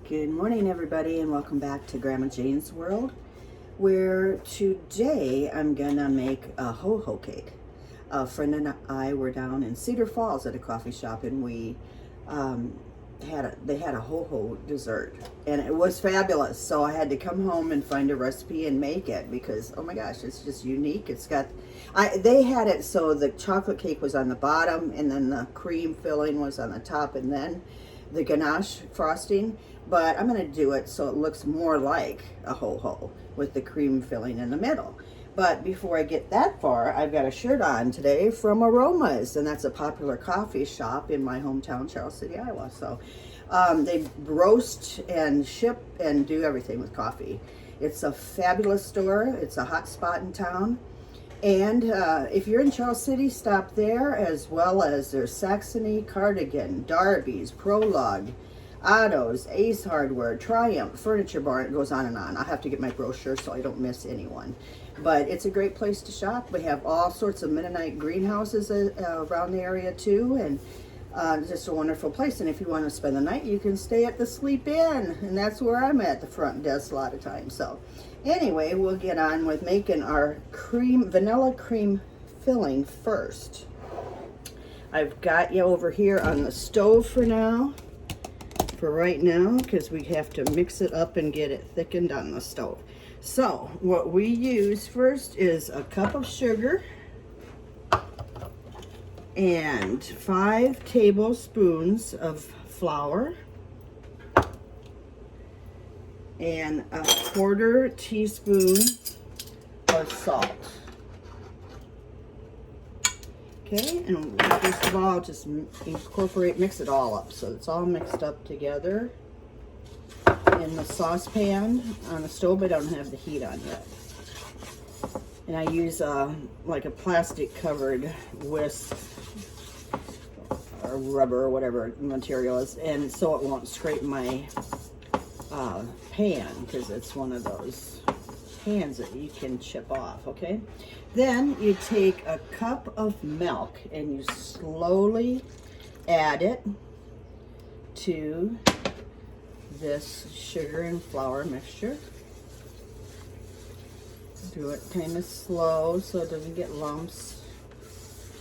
Good morning, everybody, and welcome back to Grandma Jane's World, where today I'm gonna make a ho-ho cake. A friend and I were down in Cedar Falls at a coffee shop, and we they had a ho-ho dessert, and it was fabulous. So I had to come home and find a recipe and make it because, oh my gosh, it's just unique. It's got, they had it so the chocolate cake was on the bottom, and then the cream filling was on the top, and then the ganache frosting. But I'm going to do it so it looks more like a ho-ho with the cream filling in the middle. But before I get that far, I've got a shirt on today from Aromas, and that's a popular coffee shop in my hometown, Charles City, Iowa. So they roast and ship and do everything with coffee. It's a fabulous store. It's a hot spot in town. And if you're in Charles City, stop there, as well as there's Saxony, Cardigan, Darby's, Prologue, Otto's, Ace Hardware, Triumph, Furniture Barn. It goes on and on. I'll have to get my brochure so I don't miss anyone. But it's a great place to shop. We have all sorts of Mennonite greenhouses around the area too, and just a wonderful place. And if you want to spend the night, you can stay at the Sleep Inn, and that's where I'm at the front desk a lot of times. So anyway, we'll get on with making our vanilla cream filling first. I've got you over here on the stove for right now, because we have to mix it up and get it thickened on the stove. So what we use first is a cup of sugar and 5 tablespoons of flour and a 1/4 teaspoon of salt. Okay, and first of all, just mix it all up so it's all mixed up together in the saucepan on the stove. I don't have the heat on yet. And I use like a plastic covered whisk or rubber or whatever material is, and so it won't scrape my pan, because it's one of those pans that you can chip off. Okay, then you take a cup of milk and you slowly add it to this sugar and flour mixture. Do it kind of slow so it doesn't get lumps.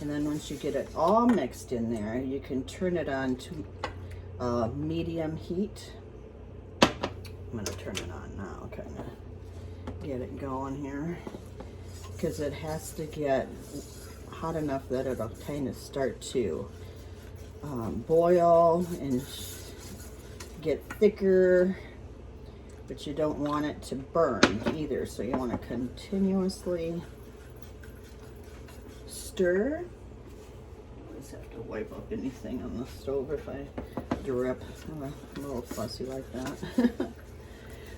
And then once you get it all mixed in there, you can turn it on to medium heat. I'm going to turn it on now, kind of get it going here, because it has to get hot enough that it'll kind of start to boil and get thicker, but you don't want it to burn either, so you want to continuously stir. I always have to wipe up anything on the stove if I drip. I'm a little fussy like that.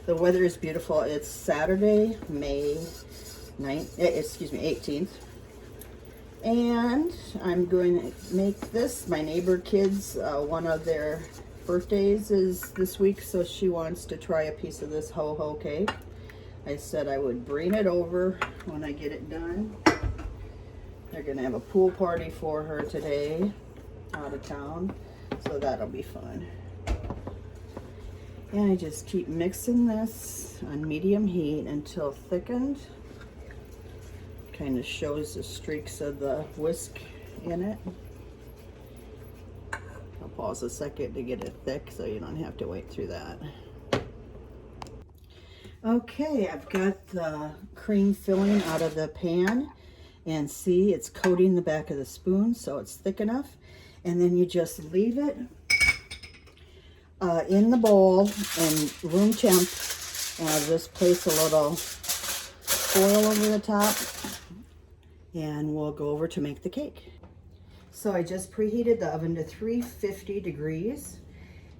The weather is beautiful. It's Saturday, May 18th. And I'm going to make this. My neighbor kids, one of their birthdays is this week, so she wants to try a piece of this ho-ho cake. I said I would bring it over when I get it done. They're going to have a pool party for her today out of town, so that'll be fun. And I just keep mixing this on medium heat until thickened. Kind of shows the streaks of the whisk in it. I'll pause a second to get it thick so you don't have to wait through that. Okay, I've got the cream filling out of the pan, and see, it's coating the back of the spoon, so it's thick enough. And then you just leave it in the bowl and room temp. Just place a little foil over the top, and we'll go over to make the cake. So I just preheated the oven to 350 degrees,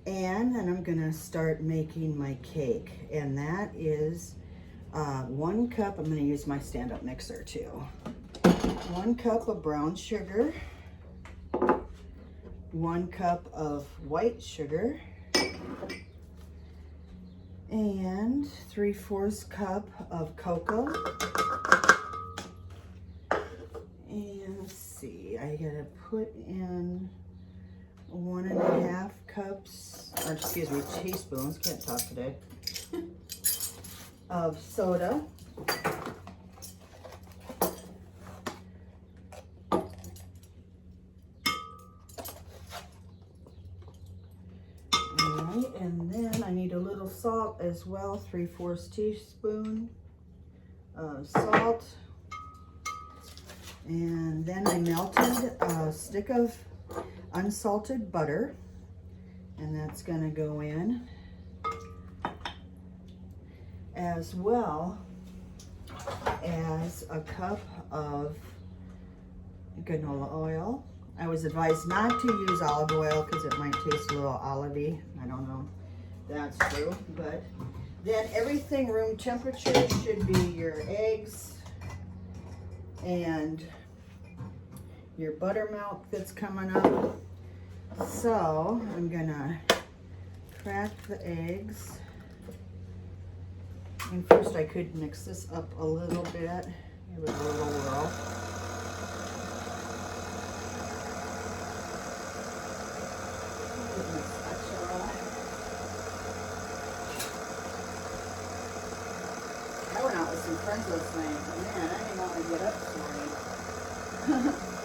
and then I'm gonna start making my cake. And that is 1 cup, I'm gonna use my stand-up mixer too. 1 cup of brown sugar, 1 cup of white sugar, and 3/4 cup of cocoa. And let's see, I gotta put in 1.5 cups, or excuse me, teaspoons, can't talk today, of soda. Alright, and then I need a little salt as well, 3/4 teaspoon of salt. And then I melted a stick of unsalted butter, and that's gonna go in, as well as a cup of canola oil. I was advised not to use olive oil because it might taste a little olivey. I don't know if that's true, but then everything room temperature should be your eggs and your buttermilk that's coming up. So I'm gonna crack the eggs. And first I could mix this up a little bit. Give it a little whirl. I went out with some friends last night. Man, I didn't want to get up this morning.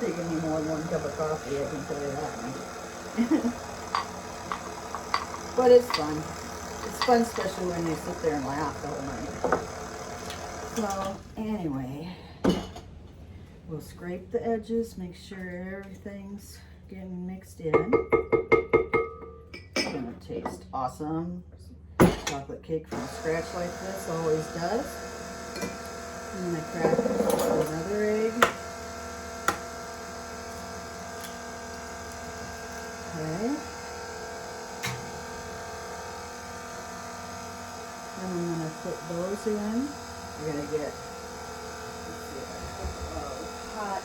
Taking me more than 1 cup of coffee, I can tell you that. But it's fun. It's fun, especially when you sit there and laugh the whole night. So, anyway, we'll scrape the edges, make sure everything's getting mixed in. It's gonna taste awesome. Chocolate cake from scratch like this always does. I'm gonna crack another egg. Okay. And I'm going to put those in. We're going to get hot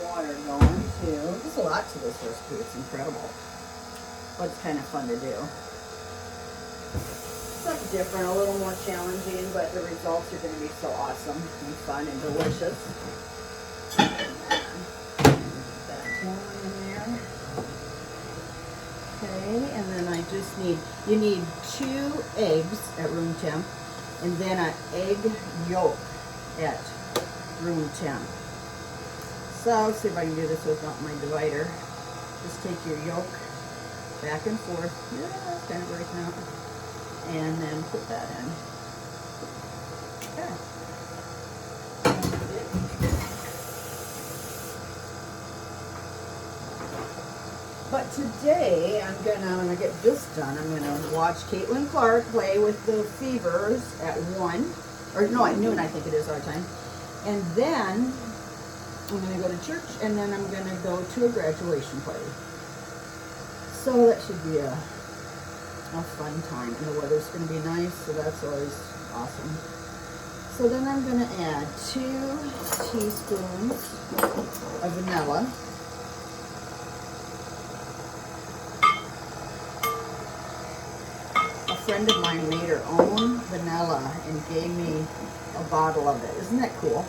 water going too. There's a lot to this recipe. It's incredible. But it's kind of fun to do. Something different, a little more challenging, but the results are going to be so awesome and fun and delicious. That one in there. Okay, and then I just need, you need 2 eggs at room temp, and then an egg yolk at room temp. So, let's see if I can do this without my divider. Just take your yolk back and forth. Yeah, it's kind of breaking out. And then put that in. Okay. But today, when I get this done, I'm gonna watch Caitlin Clark play with the Fevers at 1, or no, at noon I think it is our time. And then I'm gonna go to church, and then I'm gonna go to a graduation party. So that should be a fun time, and the weather's going to be nice, so that's always awesome. So then I'm going to add 2 teaspoons of vanilla. A friend of mine made her own vanilla and gave me a bottle of it. Isn't that cool?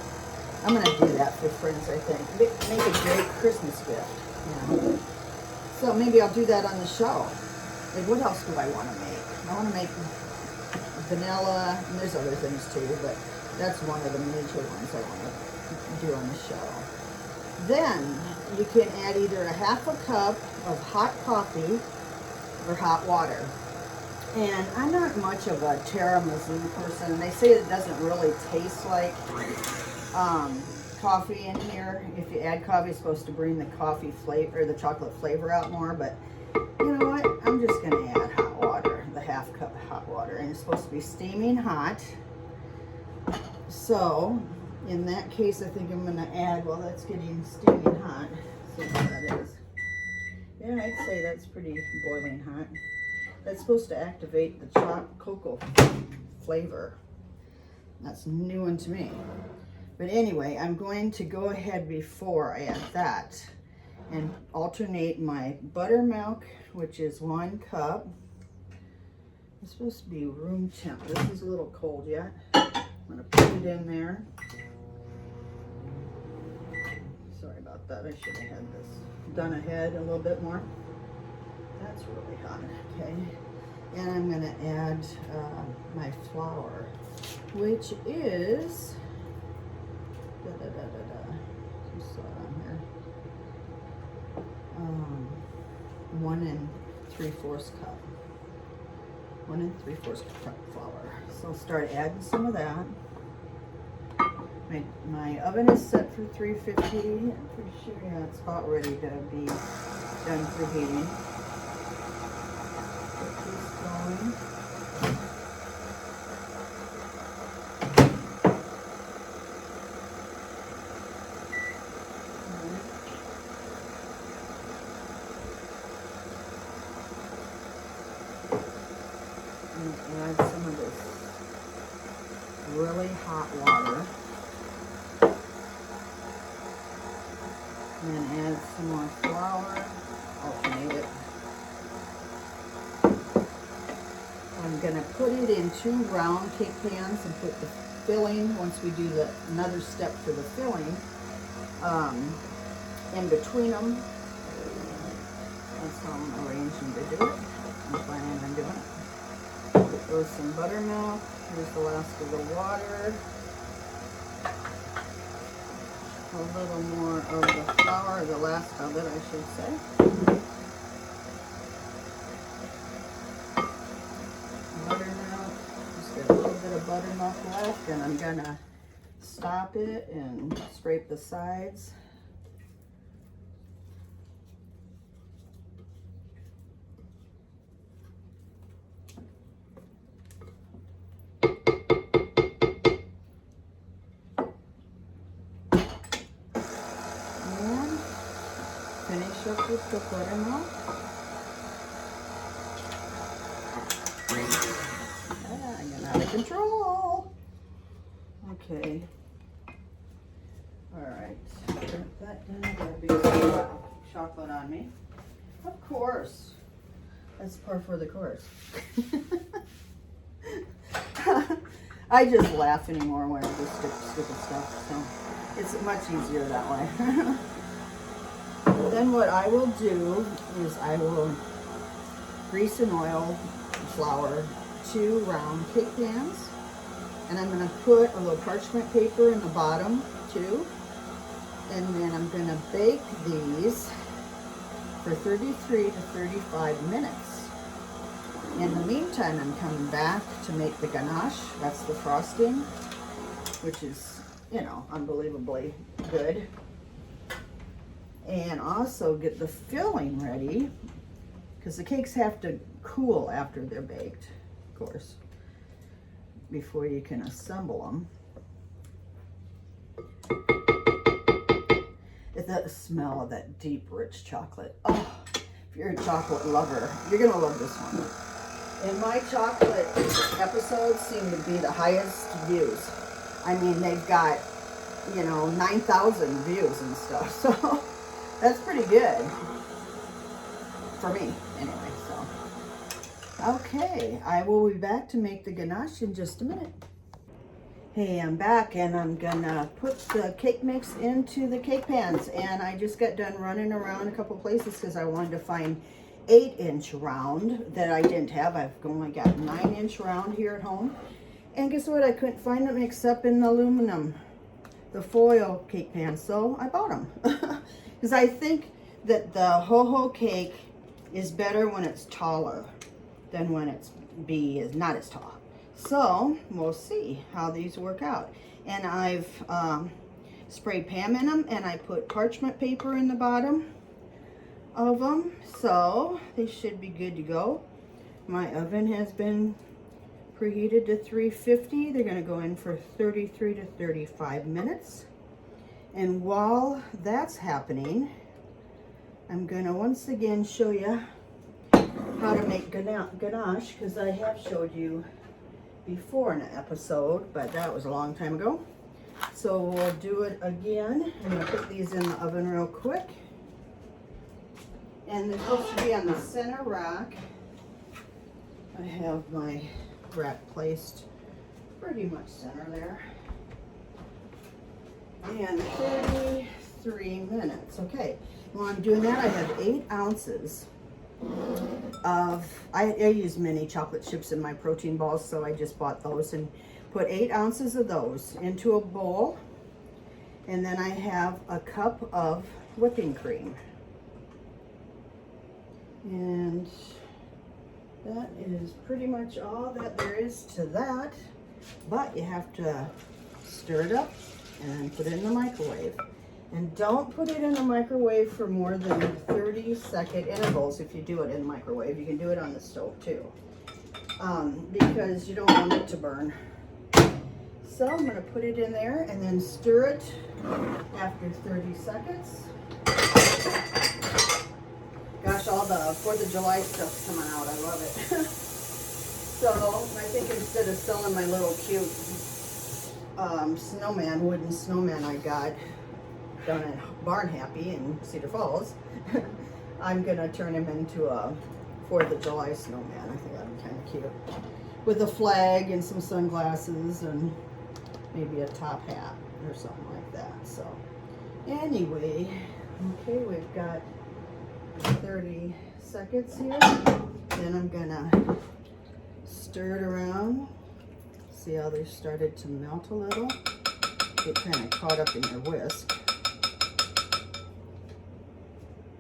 I'm going to do that for friends, I think. Make a great Christmas gift. You know? So maybe I'll do that on the show. Like, what else do I want to make? I want to make vanilla, and there's other things too, but that's one of the major ones I want to do on the show. Then you can add either a 1/2 cup of hot coffee or hot water. And I'm not much of a tiramisu person, and they say it doesn't really taste like coffee in here. If you add coffee, it's supposed to bring the coffee flavor, or the chocolate flavor out more, but you know what? I'm just going to add hot water, the 1/2 cup of hot water, and it's supposed to be steaming hot. So, in that case, I think I'm going to add, well, that's getting steaming hot. See what that is. Yeah, I'd say that's pretty boiling hot. That's supposed to activate the chopped cocoa flavor. That's a new one to me. But anyway, I'm going to go ahead before I add that and alternate my buttermilk, which is 1 cup. It's supposed to be room temp. This is a little cold yet. I'm going to put it in there. Sorry about about that. I should have had this done ahead a little bit more. That's really hot. Okay. And I'm going to add my flour, which is, you saw it on here, 1 3/4 cup. 1 3/4 cup flour. So I'll start adding some of that. My oven is set for 350. I'm pretty sure, yeah, it's about ready to be done preheating. Get this going. And add some of this really hot water. And then add some more flour, alternate it. I'm going to put it in 2 round cake pans and put the filling, once we do another step for the filling, in between them. That's how I'm arranging to do it. I'm planning on doing it. Throw some buttermilk. Here's the last of the water. A little more of the flour, the last of it, I should say. Buttermilk, just got a little bit of buttermilk left, and I'm gonna stop it and scrape the sides. Finish up with the buttermilk. I'm getting out of control. Okay. All right. Put that down. Got a big chocolate on me. Of course. That's par for the course. I just laugh anymore when I do stupid stuff. So it's much easier that way. Then what I will do is I will grease and oil and flour 2 round cake pans, and I'm going to put a little parchment paper in the bottom too, and then I'm going to bake these for 33 to 35 minutes. In the meantime, I'm coming back to make the ganache. That's the frosting, which is, you know, unbelievably good. And also get the filling ready, because the cakes have to cool after they're baked, of course, before you can assemble them. It's the smell of that deep, rich chocolate. Oh, if you're a chocolate lover, you're gonna love this one. And my chocolate episodes seem to be the highest views. I mean, they've got, you know, 9,000 views and stuff, so that's pretty good for me, anyway. So, okay, I will be back to make the ganache in just a minute. Hey, I'm back, and I'm gonna put the cake mix into the cake pans. And I just got done running around a couple places because I wanted to find 8-inch round that I didn't have. I've only got 9-inch round here at home. And guess what? I couldn't find them except in the aluminum, the foil cake pan. So I bought them. Because I think that the ho-ho cake is better when it's taller than when it's is not as tall. So we'll see how these work out. And I've sprayed Pam in them, and I put parchment paper in the bottom of them, so they should be good to go. My oven has been preheated to 350. They're going to go in for 33 to 35 minutes. And while that's happening, I'm going to once again show you how to make ganache, because I have showed you before in an episode, but that was a long time ago. So we'll do it again. I'm going to put these in the oven real quick. And they're supposed to be on the center rack. I have my rack placed pretty much center there. And 3 minutes. Okay, while I'm doing that, I have 8 ounces of, I use mini chocolate chips in my protein balls, so I just bought those and put 8 ounces of those into a bowl. And then I have a cup of whipping cream. And that is pretty much all that there is to that. But you have to stir it up and put it in the microwave. And don't put it in the microwave for more than 30-second intervals if you do it in the microwave. You can do it on the stove too, because you don't want it to burn. So I'm going to put it in there and then stir it after 30 seconds. Gosh, all the 4th of July stuff's coming out. I love it. So I think instead of selling my little cute wooden snowman I got down at Barn Happy in Cedar Falls, I'm going to turn him into a 4th of July snowman. I think that'd be kind of cute. With a flag and some sunglasses and maybe a top hat or something like that. So anyway, okay, we've got 30 seconds here. Then I'm gonna stir it around. See how they started to melt a little? Get kind of caught up in your whisk.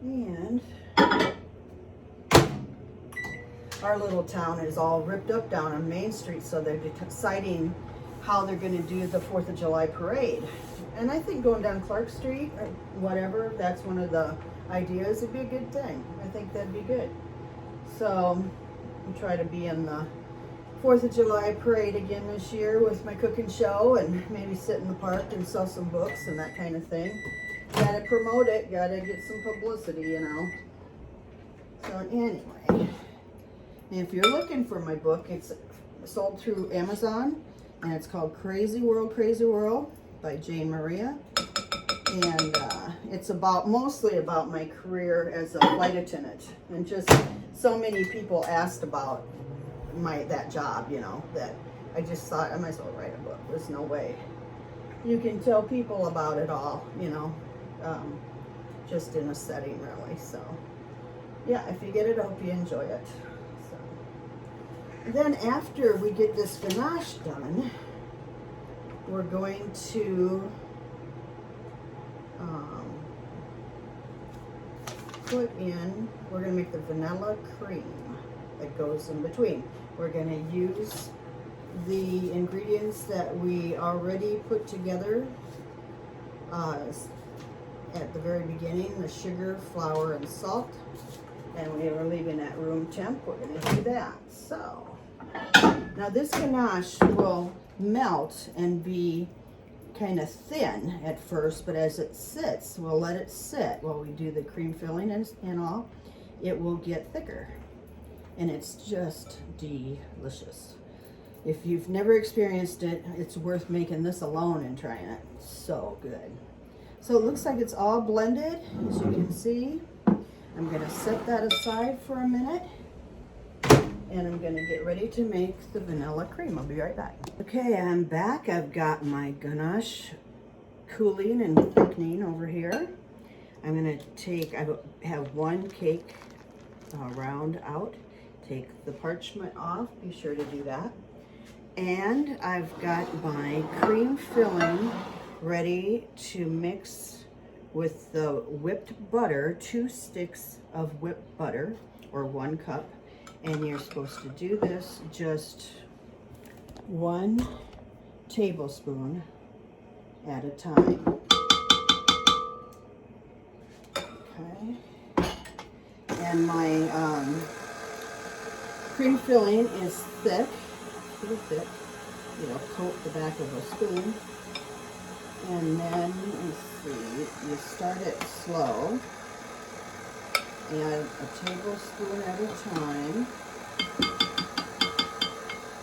And our little town is all ripped up down on Main Street, so they're deciding how they're going to do the 4th of July parade. And I think going down Clark Street or whatever, that's one of the ideas. It'd be a good thing. I think that'd be good. So I'll try to be in the 4th of July parade again this year with my cooking show and maybe sit in the park and sell some books and that kind of thing. Gotta promote it, gotta get some publicity, you know. So anyway, if you're looking for my book, it's sold through Amazon. And it's called Crazy World by Jane Maria. And it's mostly about my career as a flight attendant. And just so many people asked about that job, you know, that I just thought I might as well write a book. There's no way you can tell people about it all, you know, just in a setting really. So yeah, if you get it, I hope you enjoy it. Then after we get this ganache done, we're going to we're going to make the vanilla cream that goes in between. We're going to use the ingredients that we already put together at the very beginning, the sugar, flour, and salt. And we were leaving at room temp. We're going to do that. So now this ganache will melt and be kind of thin at first, but as it sits, we'll let it sit while we do the cream filling and all. It will get thicker, and it's just delicious. If you've never experienced it, it's worth making this alone and trying it. So good. So it looks like it's all blended, as you can see. I'm going to set that aside for a minute, and I'm going to get ready to make the vanilla cream. I'll be right back. Okay, I'm back. I've got my ganache cooling and thickening over here. I'm going to take, I have one cake round out. Take the parchment off. Be sure to do that. And I've got my cream filling ready to mix with the whipped butter, 2 sticks of whipped butter, or 1 cup. And you're supposed to do this just 1 tablespoon at a time. Okay. And my cream filling is thick, pretty thick. You'll coat the back of a spoon. And then, let's see, you start it slow. Add a tablespoon at a time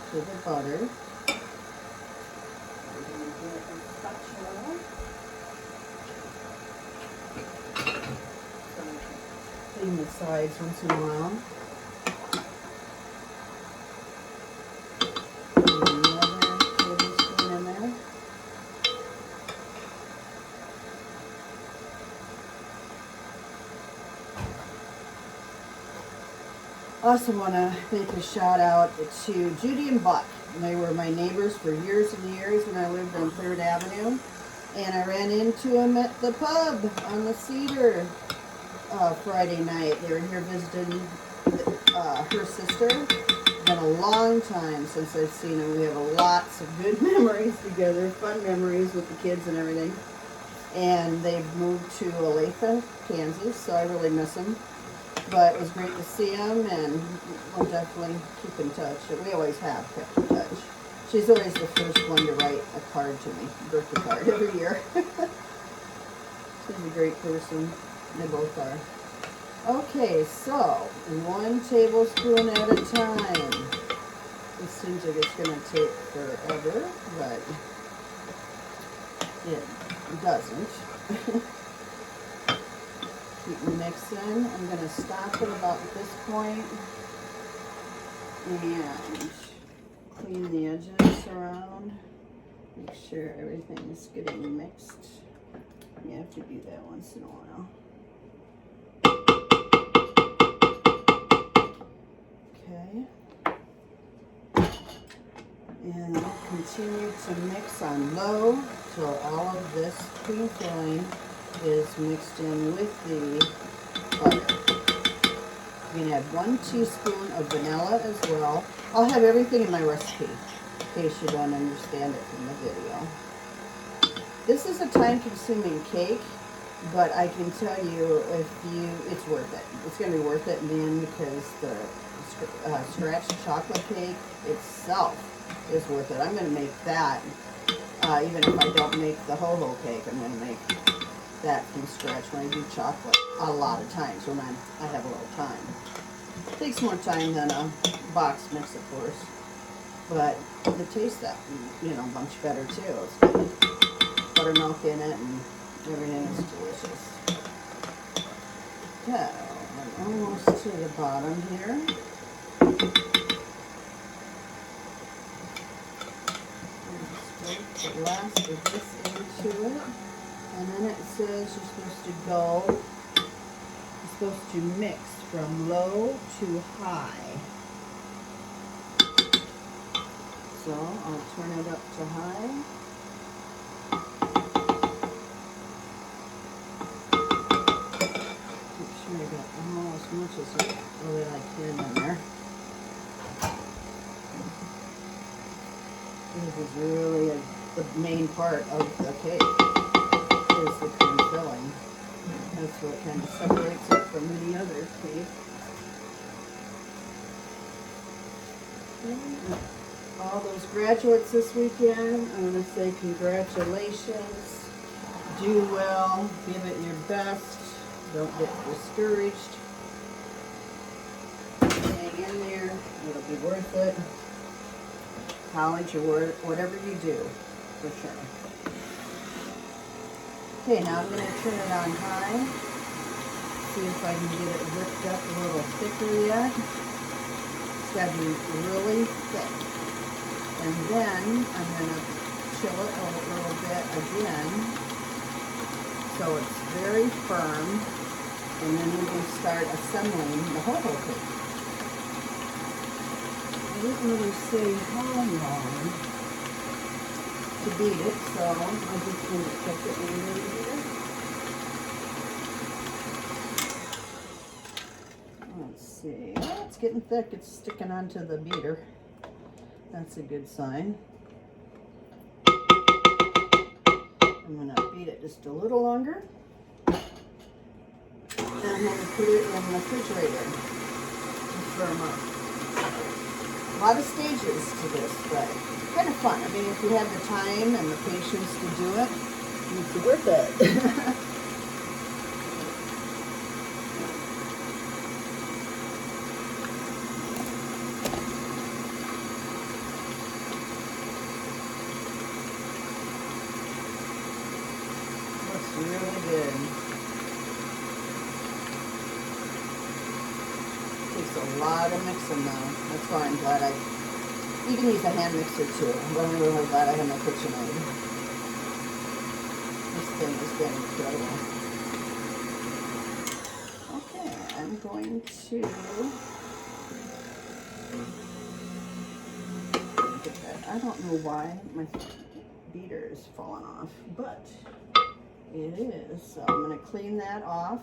to the butter. I'm going to give it a spatula. Clean the sides once in a while. Also want to make a shout out to Judy and Buck. They were my neighbors for years and years when I lived on 3rd Avenue. And I ran into them at the pub on the Cedar Friday night. They were here visiting her sister. It's been a long time since I've seen them. We have lots of good memories together, fun memories with the kids and everything. And they've moved to Olathe, Kansas, so I really miss them. But it was great to see them, and we'll definitely keep in touch. We always have kept in touch. She's always the first one to write a card to me, birthday card, every year. She's a great person. They both are. Okay, so 1 tablespoon at a time. It seems like it's going to take forever, but it doesn't. Keep mixing. I'm going to stop at about this point and clean the edges around. Make sure everything is getting mixed. You have to do that once in a while. Okay. And continue to mix on low till all of this cream filling is mixed in with the butter. You're going to add 1 teaspoon of vanilla as well. I'll have everything in my recipe in case you don't understand it from the video. This is a time-consuming cake, but I can tell you it's worth it. It's going to be worth it in the end because the scratched chocolate cake itself is worth it. I'm going to make that, even if I don't make the ho-ho cake, I'm going to make that from scratch when I do chocolate a lot of times when I have a little time. It takes more time than a box mix, of course, but it tastes that, much better too. It's got buttermilk in it and everything is delicious. So, I'm almost to the bottom here. Put the last of this into it. And then it says you're supposed to mix from low to high. So I'll turn it up to high. Make sure I got almost as much as I really like in there. This is really the main part of the cake. Is the cream filling. That's what kind of separates it from any other cake. All those graduates this weekend, I'm going to say congratulations. Do well. Give it your best. Don't get discouraged. Hang in there. It'll be worth it. College or whatever you do, for sure. Okay, now I'm going to turn it on high. See if I can get it whipped up a little thicker yet. It's got to be really thick. And then I'm going to chill it a little bit again so it's very firm. And then we can start assembling the ho-ho cake. I didn't really say how long to beat it, so I'm just going to check it in here. Let's see. Oh, it's getting thick. It's sticking onto the beater. That's a good sign. I'm going to beat it just a little longer. And I'm going to put it in the refrigerator to firm up. A lot of stages to this, but kind of fun. I mean, if you have the time and the patience to do it, it's worth it. Looks really good. Takes a lot of mixing though. That's why I'm glad you can use a hand mixer too. I'm really glad I have my KitchenAid. This thing has been incredible. Okay, I'm going to I don't know why my beater is falling off, but it is. So I'm going to clean that off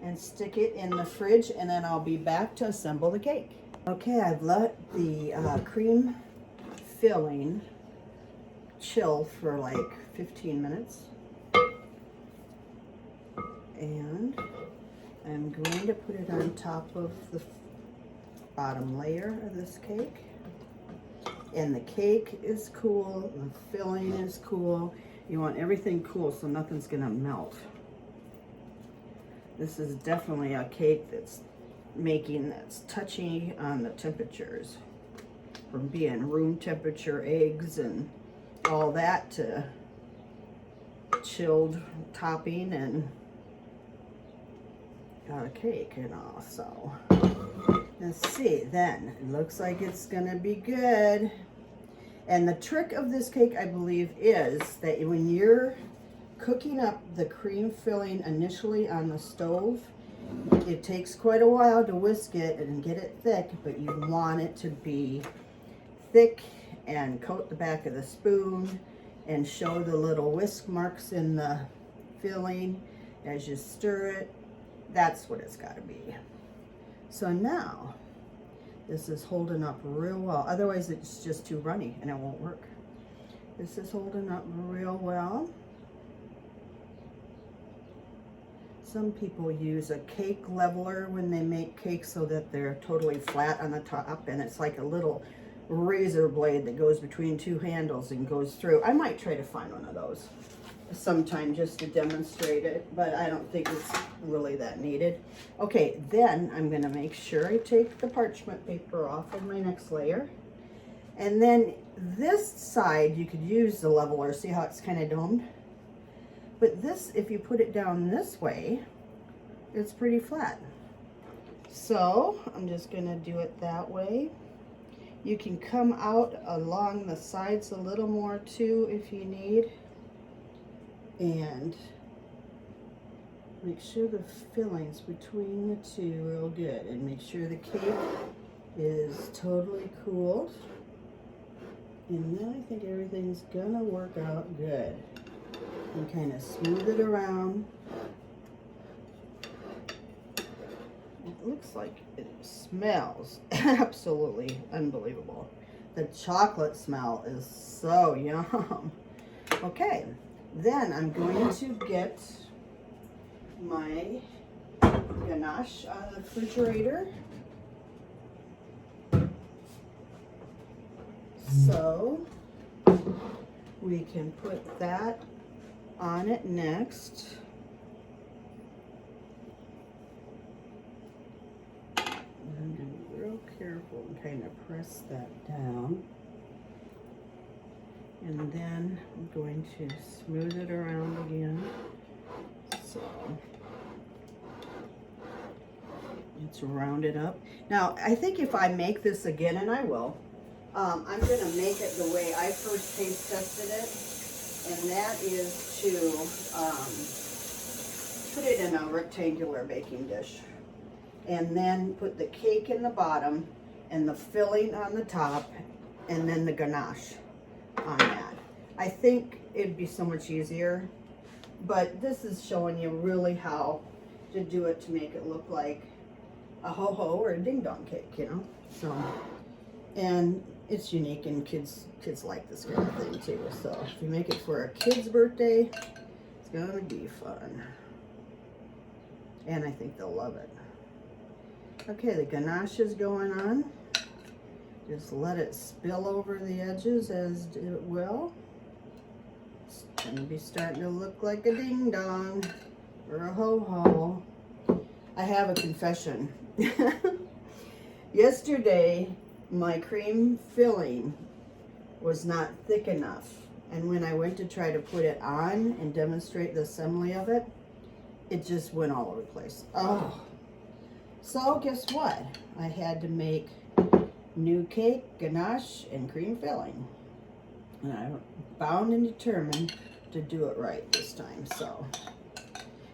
and stick it in the fridge, and then I'll be back to assemble the cake. Okay, I've let the cream filling chill for like 15 minutes. And I'm going to put it on top of the bottom layer of this cake. And the cake is cool, the filling is cool. You want everything cool so nothing's gonna melt. This is definitely a cake that's touchy on the temperatures. From being room temperature eggs and all that to chilled topping and cake and all. So let's see, then it looks like it's gonna be good. And the trick of this cake, I believe, is that when you're cooking up the cream filling initially on the stove, it takes quite a while to whisk it and get it thick, but you want it to be thick and coat the back of the spoon and show the little whisk marks in the filling as you stir it. That's what it's got to be. So now this is holding up real well. Otherwise it's just too runny and it won't work. This is holding up real well. Some people use a cake leveler when they make cakes so that they're totally flat on the top, and it's like a little razor blade that goes between two handles and goes through. I might try to find one of those sometime just to demonstrate it, but I don't think it's really that needed. Okay, then I'm going to make sure I take the parchment paper off of my next layer. And then this side, you could use the leveler. See how it's kind of domed? But this, if you put it down this way, it's pretty flat. So I'm just going to do it that way. You can come out along the sides a little more too if you need. And make sure the filling's between the two real good. And make sure the cake is totally cooled. And then I think everything's gonna work out good. And kind of smooth it around. It looks like it smells absolutely unbelievable. The chocolate smell is so yum. Okay, then I'm going to get my ganache out of the refrigerator. So we can put that on it next. I'm going to be real careful and kind of press that down. And then I'm going to smooth it around again. So it's rounded up. Now, I think if I make this again, and I will, I'm going to make it the way I first taste tested it. And that is to put it in a rectangular baking dish. And then put the cake in the bottom and the filling on the top, and then the ganache on that. I think it'd be so much easier, but this is showing you really how to do it to make it look like a ho-ho or a ding-dong cake, you know? So, and it's unique, and kids like this kind of thing too. So if you make it for a kid's birthday, it's gonna be fun. And I think they'll love it. Okay, the ganache is going on. Just let it spill over the edges as it will. It's gonna be starting to look like a ding-dong or a ho-ho. I have a confession. Yesterday, my cream filling was not thick enough. And when I went to try to put it on and demonstrate the assembly of it, it just went all over the place. Oh. So guess what? I had to make new cake, ganache, and cream filling. And I'm bound and determined to do it right this time. So,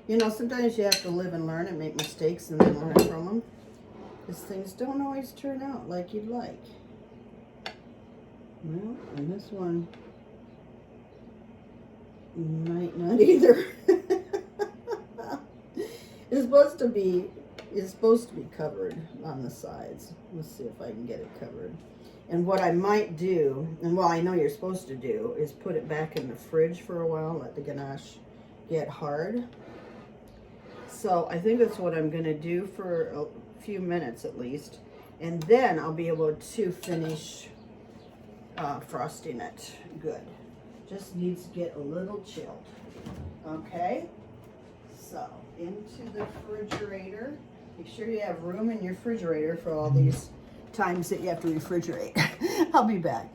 you know, sometimes you have to live and learn and make mistakes and then learn from them. Because things don't always turn out like you'd like. Well, and this one might not either. It's supposed to be covered on the sides. Let's see if I can get it covered. And what I might do, and well, I know you're supposed to do, is put it back in the fridge for a while, let the ganache get hard. So I think that's what I'm gonna do for a few minutes at least. And then I'll be able to finish frosting it good. Just needs to get a little chilled. Okay, so into the refrigerator. Make sure you have room in your refrigerator for all these times that you have to refrigerate. I'll be back.